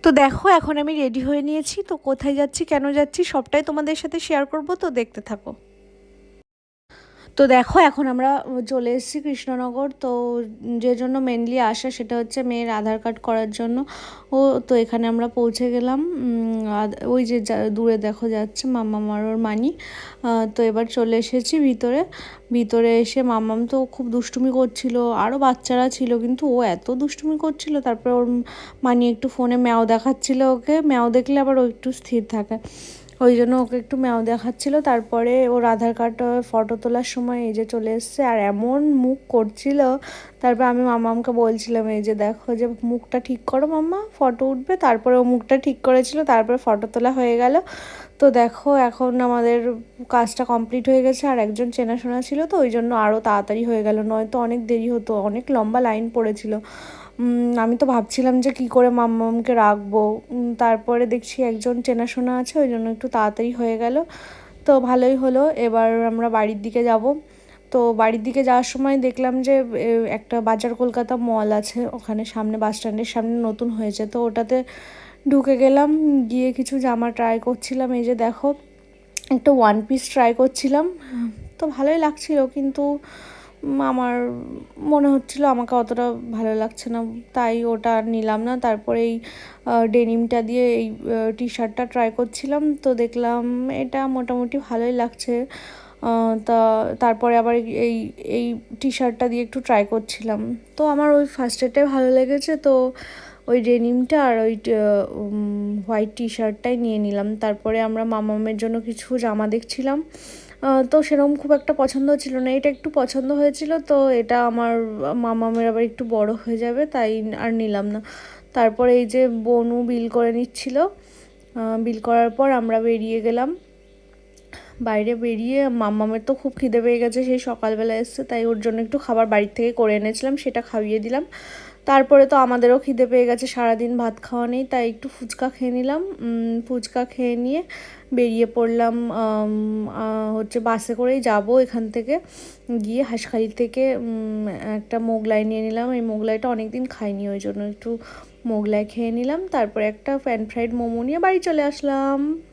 তো দেখো এখন আমি রেডি হয়ে নিয়েছি, তো কোথায় যাচ্ছি কেন যাচ্ছি সবটাই তোমাদের সাথে শেয়ার করব, তো দেখতে থাকো। তো দেখো এখন আমরা চলে এসেছি কৃষ্ণনগর। তো যে জন্য মেনলি আসা সেটা হচ্ছে মেয়ের আধার কার্ড করার জন্য। তো এখানে আমরা পৌঁছে গেলাম। ওই যে দূরে দেখো যাচ্ছে মাম্মাম আর ওর মানি। তো এবার চলে এসেছি ভিতরে। ভিতরে এসে মাম্মাম তো খুব দুষ্টুমি করছিল, আরও বাচ্চারা ছিল কিন্তু ও এত দুষ্টুমি করছিল। তারপরে ওর মানি একটু ফোনে ম্যাও দেখাচ্ছিল ওকে, ম্যাও দেখলে আবার ও একটু স্থির থাকে, ওই জন্য ওকে একটু ম্যাও দেখাচ্ছিল। তারপরে ওর আধার কার্ড ফটো তোলার সময় এই যে চলে এসছে আর এমন মুখ করছিল। তারপর আমি মাম্মামকে বলছিলাম এই যে দেখো যে মুখটা ঠিক করো মাম্মা, ফটো উঠবে। তারপরে ও মুখটা ঠিক করেছিল, তারপরে ফটো তোলা হয়ে গেল। তো দেখো এখন আমাদের কাজটা কমপ্লিট হয়ে গেছে, আর একজন চেনাশোনা ছিল তো ওই জন্য আরও তাড়াতাড়ি হয়ে গেল, নয়তো অনেক দেরি হতো, অনেক লম্বা লাইন পড়েছিল। আমি তো ভাবছিলাম যে কি করে মাম্মামকে রাখবো। তারপরে দেখছি একজন চেনাশোনা আছে, ওই জন্য একটু তাড়াতাড়ি হয়ে গেল। তো ভালোই হলো। এবার আমরা বাড়ির দিকে যাব। তো বাড়ির দিকে যাওয়ার সময় দেখলাম যে একটা বাজার কলকাতা মল আছে ওখানে সামনে, বাস স্ট্যান্ডের সামনে নতুন হয়েছে, তো ওটাতে ঢুকে গেলাম। গিয়ে কিছু জামা ট্রাই করছিলাম, এই যে দেখো একটা ওয়ান পিস ট্রাই করছিলাম। তো ভালোই লাগছিল, কিন্তু আমার মনে হচ্ছিল আমাকে অতটা ভালো লাগছে না, তাই ওটা আর নিলাম না। তারপরে এই ডেনিমটা দিয়ে এই টি শার্টটা ট্রাই করছিলাম, তো দেখলাম এটা মোটামুটি ভালোই লাগছে। তা তারপরে আবার এই এই টি শার্টটা দিয়ে একটু ট্রাই করছিলাম, তো আমার ওই ফার্স্টেরটাই ভালো লেগেছে, তো ওই ডেনিমটা আর ওই হোয়াইট টি শার্টটাই নিয়ে নিলাম। তারপরে আমরা মামামের জন্য কিছু জামা দেখছিলাম, তো সেরকম খুব একটা পছন্দ ছিল না, এটা একটু পছন্দ হয়েছিল, তো এটা আমার মামামের আবার একটু বড় হয়ে যাবে তাই আর নিলাম না। তারপরে এই যে বনু বিল করে নিচ্ছিল, বিল করার পর আমরা বেরিয়ে গেলাম। বাইরে বেরিয়ে মাম্মামের তো খুব খিদে পেয়ে গেছে, সেই সকালবেলা এসছে, তাই ওর জন্য একটু খাবার বাড়ির থেকে করে এনেছিলাম, সেটা খাইয়ে দিলাম। তারপরে তো আমাদেরও খিদে পেয়ে গেছে, সারাদিন ভাত খাওয়া নেই, তাই একটু ফুচকা খেয়ে নিলাম। ফুচকা খেয়ে নিয়ে বেরিয়ে পড়লাম। হচ্ছে বাসে করেই যাব এখান থেকে, গিয়ে হাঁসখালি থেকে একটা মোগলাই নিয়ে নিলাম। এই মোগলাইটা অনেক দিন খাইনি, ওই জন্য একটু মোগলাই খেয়ে নিলাম। তারপরে একটা প্যান ফ্রাইড মোমো নিয়ে বাড়ি চলে আসলাম।